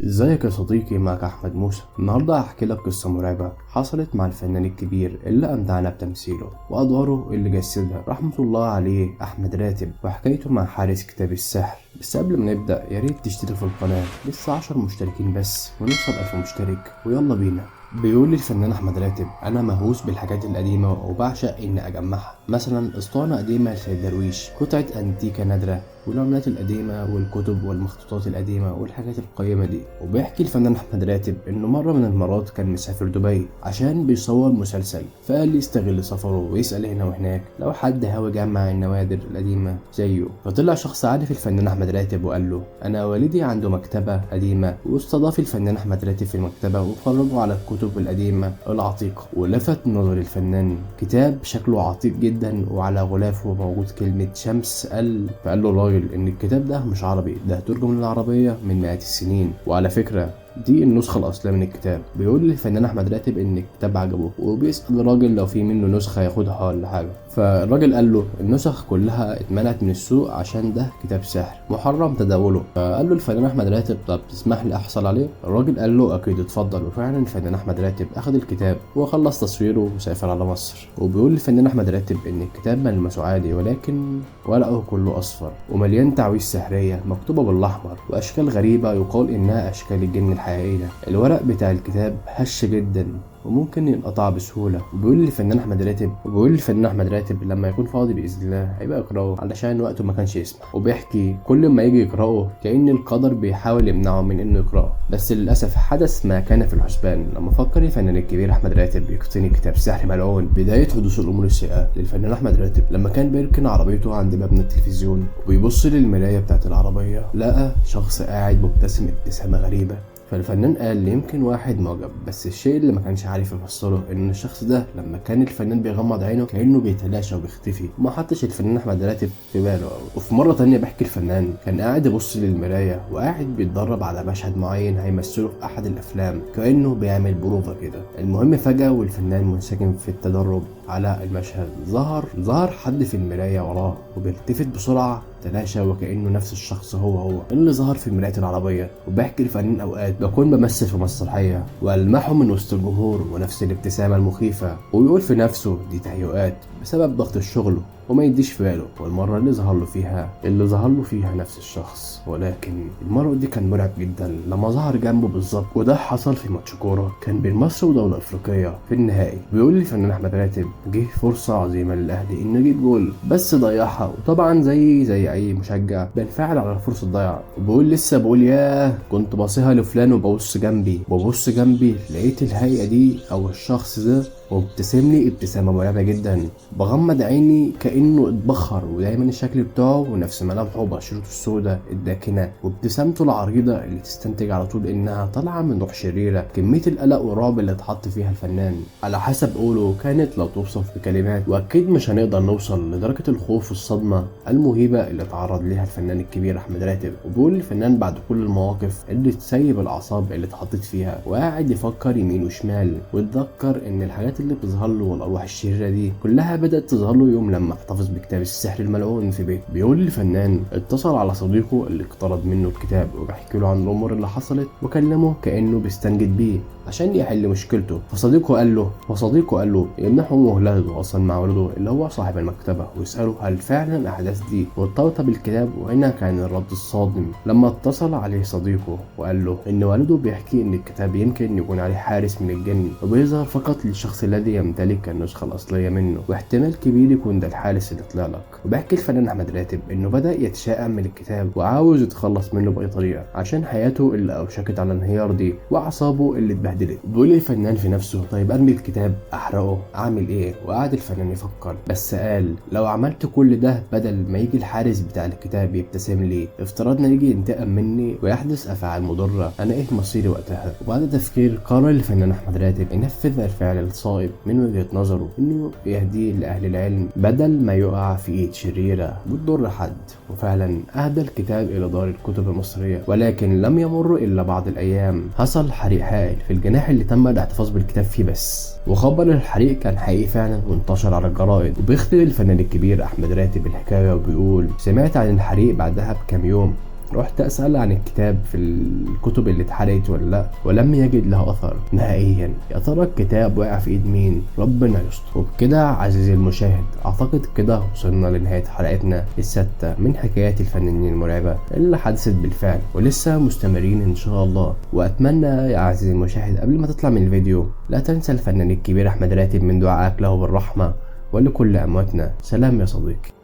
ازيك يا صديقي؟ معك احمد موسى. النهارده هحكي لك قصه مرعبه حصلت مع الفنان الكبير اللي امتعنا بتمثيله وادواره اللي جسدها رحمه الله عليه احمد راتب، وحكايته مع حارس كتاب السحر. بس قبل ما نبدا يا ريت تشترك في القناه، لسه 10 مشتركين بس ونوصل 1000 مشترك ويلا بينا. بيقول لي الفنان احمد راتب: انا مهووس بالحاجات القديمه وبعشق اني اجمعها، مثلا اسطوانه قديمه لسيد درويش، قطعه انتيكه نادره، والعملات القديمه والكتب والمخطوطات القديمه والحاجات القيمه دي. وبيحكي الفنان احمد راتب انه مره من المرات كان مسافر دبي عشان بيصور مسلسل، فقال لي يستغل سفره ويسال هنا وهناك لو حد هاوي يجمع النوادر القديمه زيه. فطلع شخص عارف الفنان احمد راتب وقال له: انا والدي عنده مكتبه قديمه. واستضاف الفنان احمد راتب في المكتبه وفرجوا على الكتب القديمه العتيقه، ولفت نظر الفنان كتاب شكله عتيق جدا وعلى غلافه موجود كلمه شمس. فقال له الراجل ان الكتاب ده مش عربي، ده ترجم للعربيه من مئات السنين، وعلى فكره دي النسخة الأصلية من الكتاب. بيقول للفنان أحمد راتب إن الكتاب عجبه وبيسأل الراجل لو في منه نسخة ياخدها ولا حاجة. فالراجل قال له النسخ كلها اتمنعت من السوق عشان ده كتاب سحر محرم تداوله. فقال له الفنان أحمد راتب: طب تسمح لي أحصل عليه؟ الراجل قال له أكيد اتفضل. وفعلا الفنان أحمد راتب أخد الكتاب وخلص تصويره وسافر على مصر. وبيقول للفنان أحمد راتب إن الكتاب ملمسه عادي، ولكن ورقه كله أصفر ومليان تعويذ سحرية مكتوبة بالأحمر وأشكال غريبة يقال إنها أشكال الجن الحقيقية. الورق بتاع الكتاب هش جدا وممكن ينقطع بسهوله. وبيقول للفنان احمد راتب لما يكون فاضي باذن الله هيبقى يقراه علشان وقته ما كانش يسمح. وبيحكي كل ما يجي يقراه كأن القدر بيحاول يمنعه من انه يقراه، بس للاسف حدث ما كان في الحسبان لما فكر الفنان الكبير احمد راتب يقتني كتاب سحر ملعون. بدايه حدوث الامور السيئه للفنان احمد راتب لما كان بيركن عربيته عند مبنى التلفزيون وبيبص للمرايه بتاعت العربيه، لقى شخص قاعد مبتسم ابتسامه غريبه. فالفنان قال يمكن واحد معجب، بس الشيء اللي ما كانش عارف يفسره ان الشخص ده لما كان الفنان بيغمض عينه كانه بيتلاشى وبيختفي، وما حطش الفنان احمد راتب في باله. وفي مره تانية بيحكي الفنان كان قاعد يبص للمرايه وقاعد بيتدرب على مشهد معين هيمثله في احد الافلام، كانه بيعمل بروفه كده. المهم فجاه والفنان منسجم في التدرب على المشهد ظهر حد في المرايه وراه وبيلتفت بسرعه، تلاشى وكأنه نفس الشخص هو اللي ظهر في مراية العربية. وبيحكي الفنان أوقات بكون بمثل في مسرحية وألمحه من وسط الجمهور ونفس الابتسامة المخيفة، ويقول في نفسه دي تهيؤات بسبب ضغط الشغل وما يديش في باله. والمرة اللي ظهر له فيها نفس الشخص، ولكن المرة دي كان مرعب جدا لما ظهر جنبه بالظبط. وده حصل في ماتش كورة كان بين مصر ودولة أفريقية في النهائي. بيقول لي الفنان أحمد راتب جه فرصة عظيمة للأهلي إنه يجيب جول بس ضيعها، وطبعا زي أي مشجع بنفعل على الفرصة الضيعة. وبيقول لسه بقول ياه كنت باصيها لفلان وببص جنبي لقيت الهيئة دي أو الشخص ده وابتسم لي ابتسامة مرعبة جدا، بغمض عيني كأنه اتبخر، ودايما الشكل بتاعه ونفس ملامحه وبشرته السوداء الداكنة وابتسامته العريضة اللي تستنتج على طول انها طالعة من روح شريرة. كمية القلق والرعب اللي اتحط فيها الفنان على حسب قوله كانت لا توصف بكلمات، واكيد مش هنقدر نوصل لدرجة الخوف والصدمة المهيبة اللي اتعرض ليها الفنان الكبير احمد راتب. وبيقول الفنان بعد كل المواقف اللي تسيب الاعصاب اللي اتحطت فيها وقاعد يفكر يمين وشمال، واتذكر ان الحاجات اللي بتظهر له والارواح الشريره دي كلها بدات تظهر له يوم لما احتفظ بكتاب السحر الملعون في بيته. بيقول الفنان اتصل على صديقه اللي اقترض منه الكتاب وبيحكي له عن الامور اللي حصلت، وكلمه كانه بيستنجد بيه عشان يحل مشكلته. فصديقه قال له يمنحه مهله يتواصل مع والده اللي هو صاحب المكتبه ويساله هل فعلا الاحداث دي مرتبطه بالكتاب. وهنا كان الرد الصادم لما اتصل عليه صديقه وقال له ان والده بيحكي ان الكتاب يمكن يكون عليه حارس من الجن وبيظهر فقط للشخص الذي يمتلك النسخه الاصليه منه، واحتمال كبير يكون ده الحارس اللي طلع لك. وبيحكي الفنان احمد راتب انه بدا يتشائم من الكتاب وعاوز يتخلص منه باي طريقه عشان حياته اللي اوشكت على الانهيار دي واعصابه اللي اتبهدلت. بيقول الفنان في نفسه طيب ارمي الكتاب، احرقه، اعمل ايه؟ وقعد الفنان يفكر بس قال لو عملت كل ده بدل ما يجي الحارس بتاع الكتاب يبتسم لي، افترضنا يجي ينتقم مني ويحدث افعال مضره، انا ايه مصيري وقتها؟ وبعد تفكير قرر الفنان احمد راتب ينفذ الفعل الصائب من وجهة نظره انه يهديه لاهل العلم بدل ما يقع في ايد شريرة وتضر حد. وفعلا اهدى الكتاب الى دار الكتب المصرية، ولكن لم يمر الا بعض الايام حصل حريق هائل في الجناح اللي تم الاحتفاظ بالكتاب فيه بس. وخبر الحريق كان حقيقي فعلا وانتشر على الجرائد. وبيختم الفنان الكبير احمد راتب الحكاية وبيقول سمعت عن الحريق بعدها بكام يوم رحت اسال عن الكتاب في الكتب اللي اتحرقت ولا لا، ولم يجد له اثر نهائيا. يا ترى الكتاب وقع في ايد مين؟ ربنا يستر. وبكده عزيزي المشاهد اعتقد كده وصلنا لنهايه حلقتنا السادسه من حكايات الفنانين المرعبه اللي حدثت بالفعل ولسه مستمرين ان شاء الله. واتمنى يا عزيزي المشاهد قبل ما تطلع من الفيديو لا تنسى الفنان الكبير احمد راتب من دعائك له بالرحمه ولكل امواتنا. سلام يا صديقي.